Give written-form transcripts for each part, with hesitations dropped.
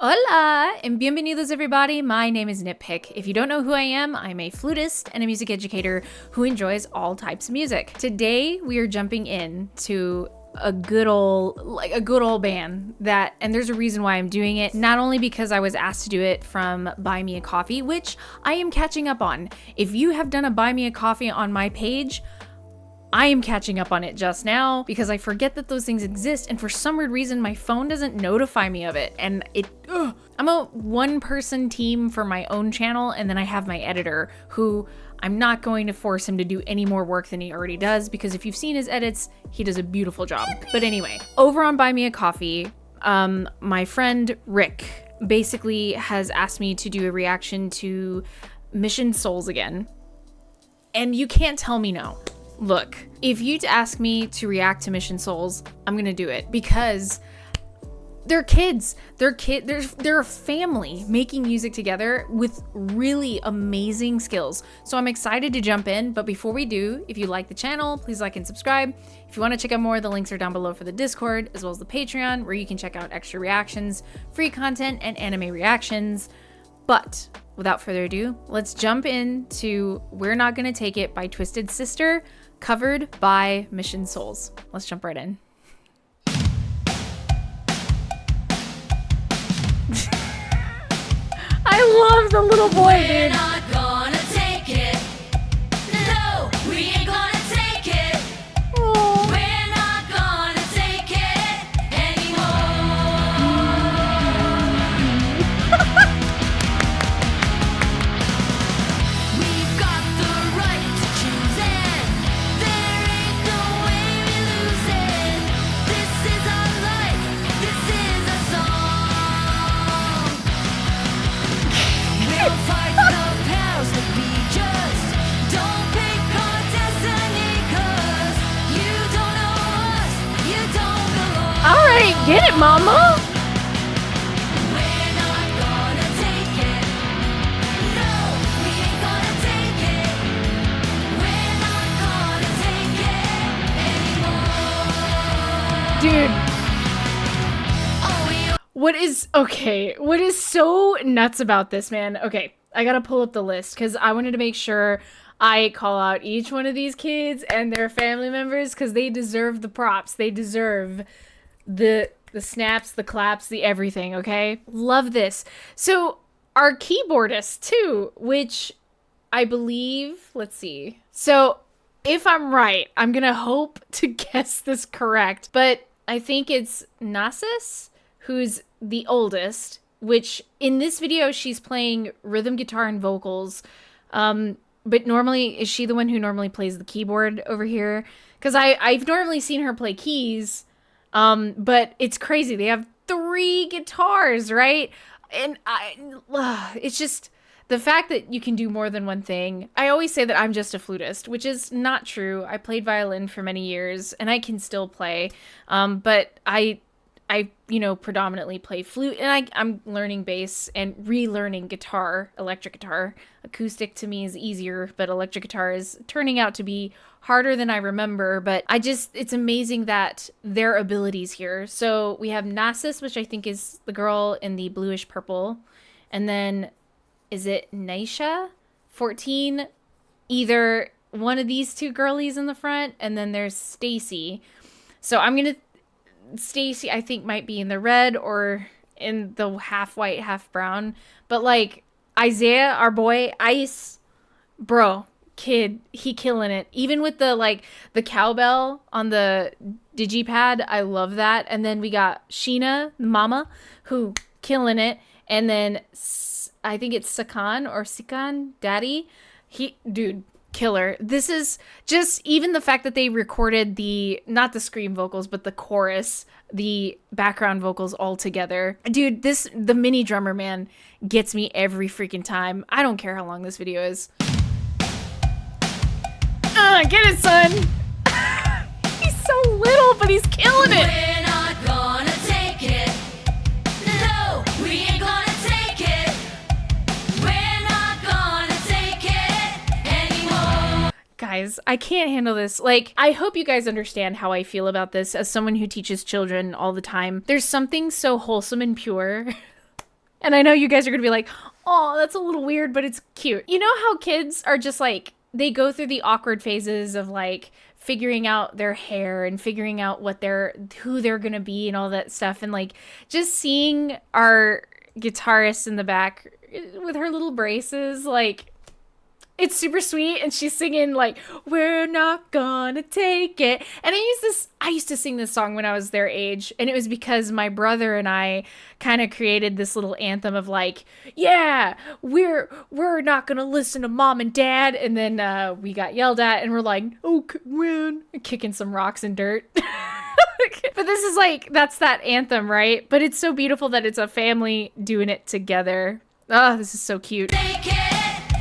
Hola and bienvenidos everybody. My name is NittPicc. If you don't know who I am, I'm a flutist and a music educator who enjoys all types of music. Today we are jumping in to a good old band and there's a reason why I'm doing it. Not only because I was asked to do it from Buy Me a Coffee, which I am catching up on. If you have done a Buy Me a Coffee on my page, I am catching up on it just now because I forget that those things exist, and for some weird reason my phone doesn't notify me of it, and I'm a one-person team for my own channel, and then I have my editor who I'm not going to force him to do any more work than he already does, because if you've seen his edits, he does a beautiful job. But anyway, over on Buy Me a Coffee, my friend Rick basically has asked me to do a reaction to Mission Souls again, and you can't tell me no. Look, if you'd ask me to react to Mission Souls, I'm gonna do it because they're kids. They're a family making music together with really amazing skills. So I'm excited to jump in, but before we do, if you like the channel, please like and subscribe. If you want to check out more, the links are down below for the Discord, as well as the Patreon, where you can check out extra reactions, free content, and anime reactions. But without further ado, let's jump into We're Not Gonna Take It by Twisted Sister, covered by Mission Souls. Let's jump right in. I love the little boy, dude. We're not gonna take it. No, we ain't gonna take it. Aww. We're not gonna take it anymore. We've got the right to choose it. There ain't no way we lose it. This is our life. This is a song. We'll fight the powers that be. Just don't pick our destiny, 'cause you don't know us, you don't belong. All right, get it, mama. We're not gonna take it. No, we ain't gonna take it. We're not gonna take it anymore. Dude, Oh, we what is so nuts about this, man? Okay, I gotta pull up the list because I wanted to make sure I call out each one of these kids and their family members because they deserve the props. They deserve the snaps, the claps, the everything, okay? Love this. So our keyboardist too, which I believe, let's see. So if I'm right, I'm gonna hope to guess this correct, but I think it's Nasus, who's the oldest, which in this video she's playing rhythm guitar and vocals. But normally, is she the one who normally plays the keyboard over here? Because I've normally seen her play keys, but it's crazy. They have 3 guitars, right? And it's just the fact that you can do more than one thing. I always say that I'm just a flutist, which is not true. I played violin for many years, and I can still play, but I predominantly play flute, and I'm learning bass and relearning guitar, electric guitar. Acoustic to me is easier, but electric guitar is turning out to be harder than I remember. But it's amazing that their abilities here. So we have Nasus, which I think is the girl in the bluish purple. And then, is it Naisha? 14? Either one of these 2 girlies in the front, and then there's Stacy. So Stacy, I think, might be in the red or in the half white, half brown. But like Isaiah, our boy, Ice, bro, kid, he killing it. Even with the cowbell on the digipad, I love that. And then we got Sheena, mama, who killing it. And then I think it's Sikan, daddy. Dude, killer. This is just even the fact that they recorded not the scream vocals, but the chorus, the background vocals all together. Dude, the mini drummer, man, gets me every freaking time. I don't care how long this video is. Get it, son. He's so little, but he's killing it. We're not gonna take it. No, we ain't gonna take it. We're not gonna take it anymore. Guys, I can't handle this. Like, I hope you guys understand how I feel about this as someone who teaches children all the time. There's something so wholesome and pure And I know you guys are going to be like, oh, that's a little weird, but it's cute. You know how kids are just like, they go through the awkward phases of like figuring out their hair and figuring out who they're going to be and all that stuff. And like just seeing our guitarist in the back with her little braces, like, it's super sweet, and she's singing like "We're not gonna take it." And I used to sing this song when I was their age, and it was because my brother and I kind of created this little anthem of like, "Yeah, we're not gonna listen to mom and dad." And then we got yelled at, and we're like, "Oh man," kicking some rocks and dirt. But this is like, that's that anthem, right? But it's so beautiful that it's a family doing it together. Oh, this is so cute. Take it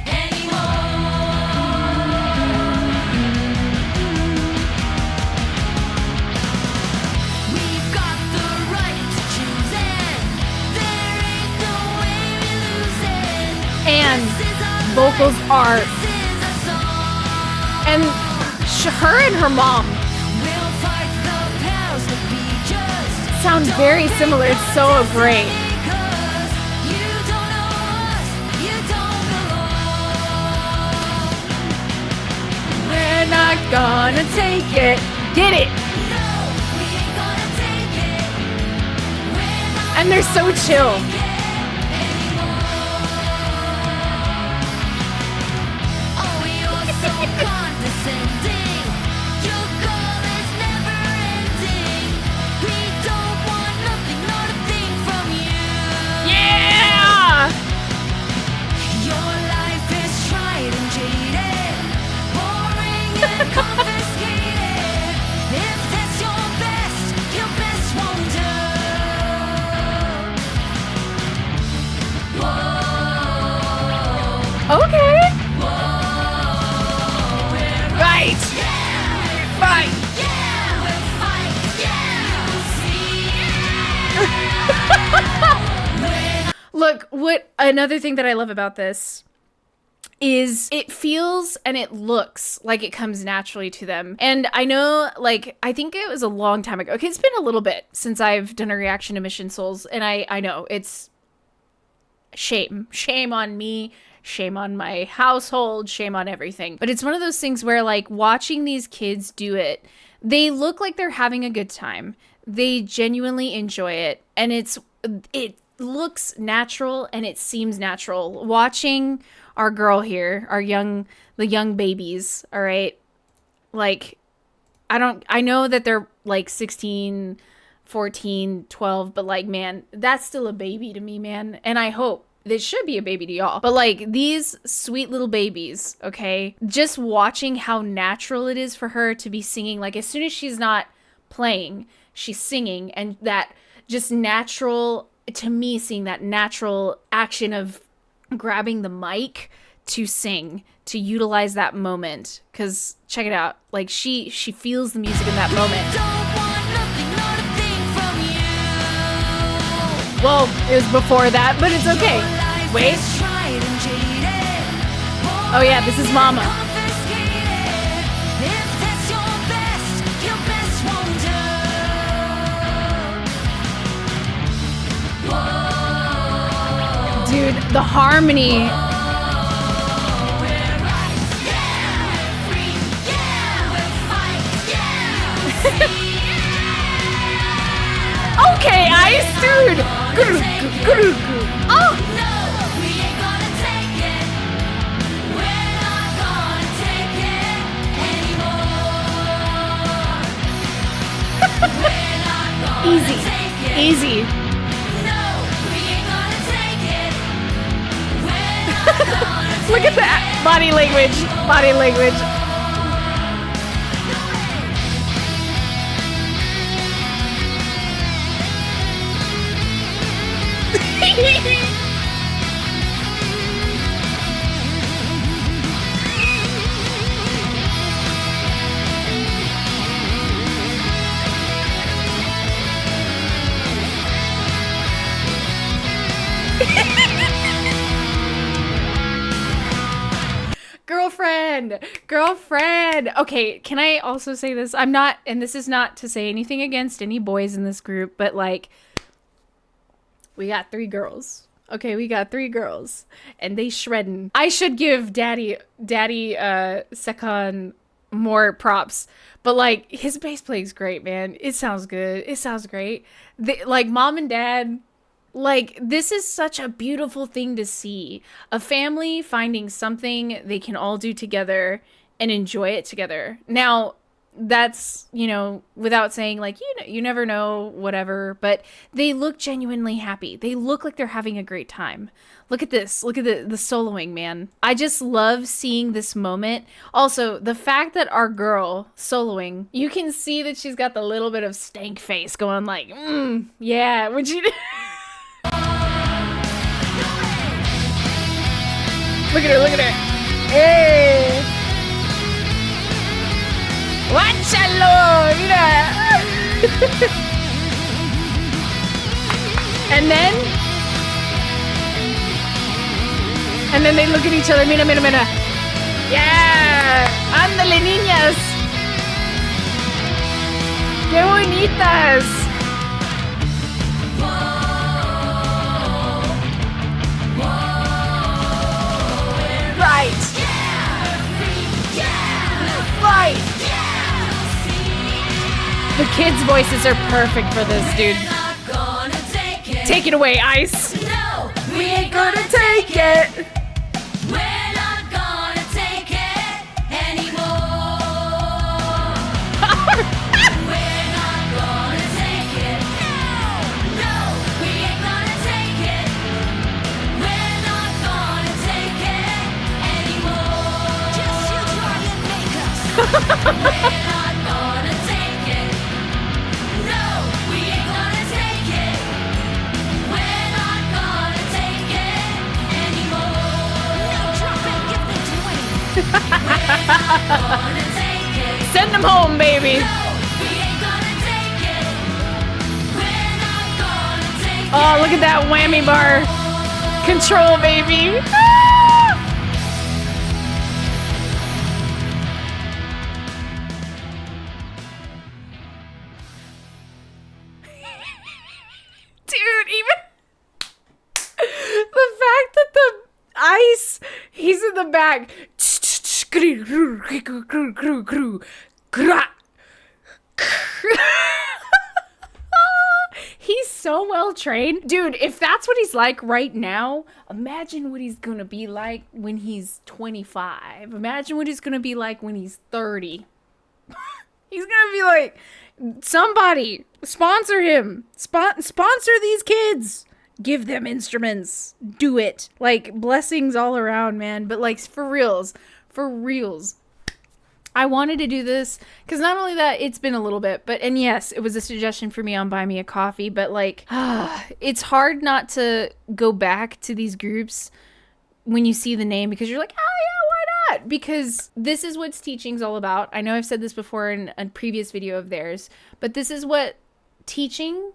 anymore. We've got the right to choose it. There ain't no way we lose it. And This is our vocals life. are, This is our song. and her and her mom We'll fight the powers that be. Just sound very similar. It's so great. because you don't know us, you don't belong. We're not gonna take it. Get it? No, we ain't gonna take it. We're not And they're so chill. take it anymore. Oh, you're so condescending. Your call is never ending. We don't want nothing, not a thing from you. Yeah! Your life is tried and jaded, boring and confiscated. If that's your best won't do. Whoa, Okay. whoa, we're Right. yeah, Right. yeah, we'll fight, yeah, we'll see. Look, what another thing that I love about this is it feels and it looks like it comes naturally to them. And I know, like, I think it was a long time ago. Okay, it's been a little bit since I've done a reaction to Mission Souls, and I know it's shame on me, shame on my household, shame on everything. But it's one of those things where, like, watching these kids do it, they look like they're having a good time. They genuinely enjoy it, and it looks natural and it seems natural. Watching our girl here, the young babies, all right? Like, I know that they're like 16, 14, 12, but like, man, that's still a baby to me, man. And I hope this should be a baby to y'all. But like, these sweet little babies, okay? Just watching how natural it is for her to be singing. Like, as soon as she's not playing, she's singing, and that just natural, to me, seeing that natural action of grabbing the mic to sing, to utilize that moment. Because check it out, like, she feels the music in that moment. Don't want nothing, not a thing from you. Well, it was before that, but it's okay. Your life Wait. is tried and jaded, Oh yeah, this is Mama. confiscated. If that's your best won't do. Whoa, Dude, the harmony. we're right, yeah, we're free, yeah, we'll fight, yeah, we'll see. Okay, Ice, dude. Oh, No, we ain't gonna take it. We're not gonna take it anymore. We're not gonna easy, take it. easy. No, we ain't gonna take it. We're not gonna Look at that body language. Body language. Girlfriend. Okay, can I also say this? I'm not, and this is not to say anything against any boys in this group, but like, we got 3 girls. Okay, we got 3 girls, and they shredding. I should give Daddy Sekan more props, but like his bass playing's great, man. It sounds good. It sounds great. Like mom and dad, like this is such a beautiful thing to see. A family finding something they can all do together and enjoy it together. Now, that's, you know, without saying like, you know, you never know, whatever, but they look genuinely happy. They look like they're having a great time. Look at this. Look at the soloing, man. I just love seeing this moment. Also, the fact that our girl soloing, you can see that she's got the little bit of stank face going like, yeah, when she Look at her, look at her. Hey. ¡Guáchalo! Mira. And then they look at each other. Mira, mira, mira. Yeah. Ándale, niñas. Qué bonitas. Right. Right. The kids' voices are perfect for this, dude. Take it away, Ice. No, we ain't gonna take it. We're not gonna take it anymore. We're not gonna take it. No, we ain't gonna take it. We're not gonna take it anymore. Just you try and make us. We're not gonna take it. No, we ain't gonna take it. We're not gonna take it anymore. No dropping, give me 20. We're not gonna take it. Send them home, baby. No, we ain't gonna take it. We're not gonna take it. Oh, look at that whammy bar. Control, baby. Dude, even the fact that the Ice, he's in the back. He's so well trained. Dude, if that's what he's like right now, imagine what he's gonna be like when he's 25. Imagine what he's gonna be like when he's 30. He's gonna be like, somebody sponsor him. Sponsor these kids. Give them instruments. Do it. Like, blessings all around, man. But like, for reals. I wanted to do this because not only that, it's been a little bit, but, and yes, it was a suggestion for me on Buy Me a Coffee, but like, it's hard not to go back to these groups when you see the name because you're like, oh yeah, why not? Because this is what teaching's all about. I know I've said this before in a previous video of theirs, but this is what teaching,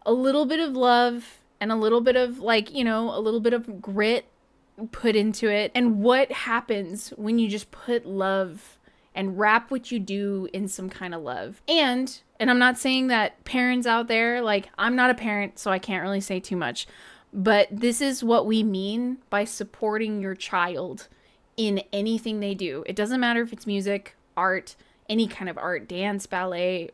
a little bit of love and a little bit of like, you know, a little bit of grit put into it. And what happens when you just put love and wrap what you do in some kind of love. And I'm not saying that parents out there, like, I'm not a parent, so I can't really say too much, but this is what we mean by supporting your child in anything they do. It doesn't matter if it's music, art, any kind of art, dance, ballet,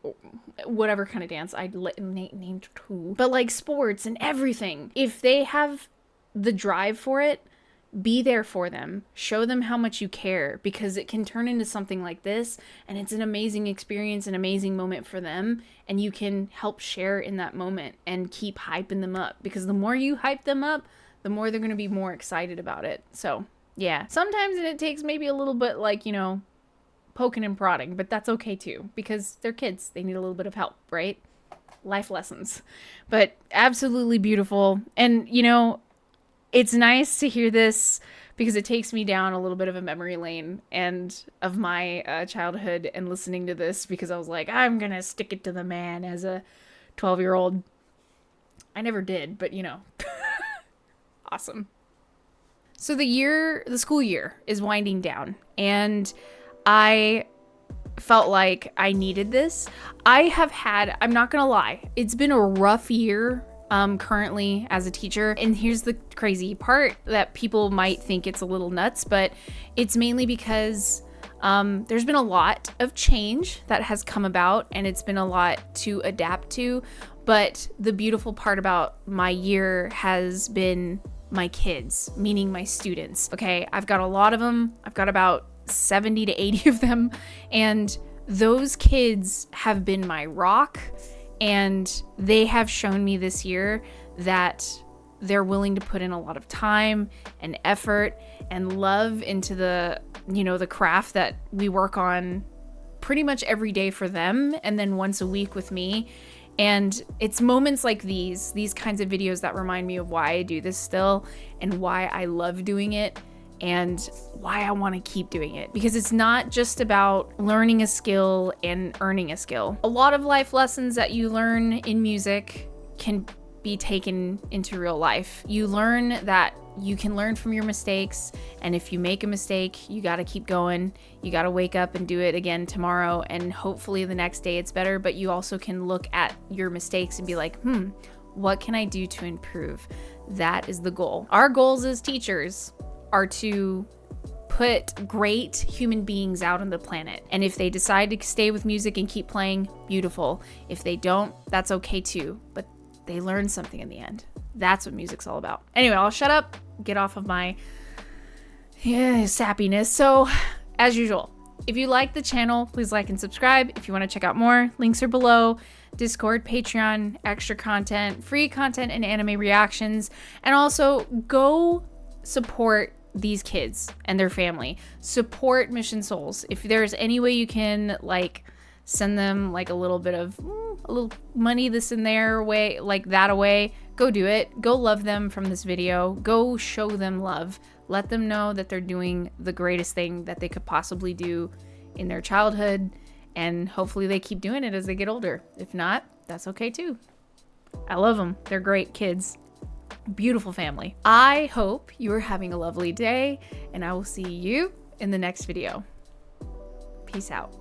whatever kind of dance. I named two. But like sports and everything. If they have the drive for it, be there for them. Show them how much you care, because it can turn into something like this, and it's an amazing experience, an amazing moment for them, and you can help share in that moment and keep hyping them up, because the more you hype them up, the more they're going to be more excited about it. So yeah, sometimes it takes maybe a little bit, like, you know, poking and prodding, but that's okay too, because they're kids. They need a little bit of help, right? Life lessons. But absolutely beautiful. And you know, it's nice to hear this because it takes me down a little bit of a memory lane and of my childhood, and listening to this, because I was like, I'm gonna stick it to the man as a 12-year-old. I never did, but you know. Awesome. So the school year is winding down, and I felt like I needed this. I'm not gonna lie, it's been a rough year currently as a teacher. And here's the crazy part that people might think it's a little nuts, but it's mainly because there's been a lot of change that has come about, and it's been a lot to adapt to. But the beautiful part about my year has been my kids, meaning my students. Okay, I've got a lot of them. I've got about 70 to 80 of them. And those kids have been my rock. And they have shown me this year that they're willing to put in a lot of time and effort and love into the, you know, the craft that we work on pretty much every day for them, and then once a week with me. And it's moments like these kinds of videos that remind me of why I do this still, and why I love doing it, and why I want to keep doing it. Because it's not just about learning a skill and earning a skill. A lot of life lessons that you learn in music can be taken into real life. You learn that you can learn from your mistakes, and if you make a mistake, you got to keep going. You got to wake up and do it again tomorrow, and hopefully the next day it's better. But you also can look at your mistakes and be like, what can I do to improve? That is the goal. Our goals as teachers are to put great human beings out on the planet. And if they decide to stay with music and keep playing, beautiful. If they don't, that's okay too. But they learn something in the end. That's what music's all about. Anyway, I'll shut up, get off of my sappiness. So, as usual, if you like the channel, please like and subscribe. If you want to check out more, links are below. Discord, Patreon, extra content, free content, and anime reactions. And also, go support these kids and their family. Support Mission Souls. If there's any way you can, like, send them like a little bit of a little money this and there way, like that away, go do it. Go love them from this video. Go show them love. Let them know that they're doing the greatest thing that they could possibly do in their childhood, and hopefully they keep doing it as they get older. If not, that's okay too. I love them. They're great kids. Beautiful family. I hope you are having a lovely day, and I will see you in the next video. Peace out.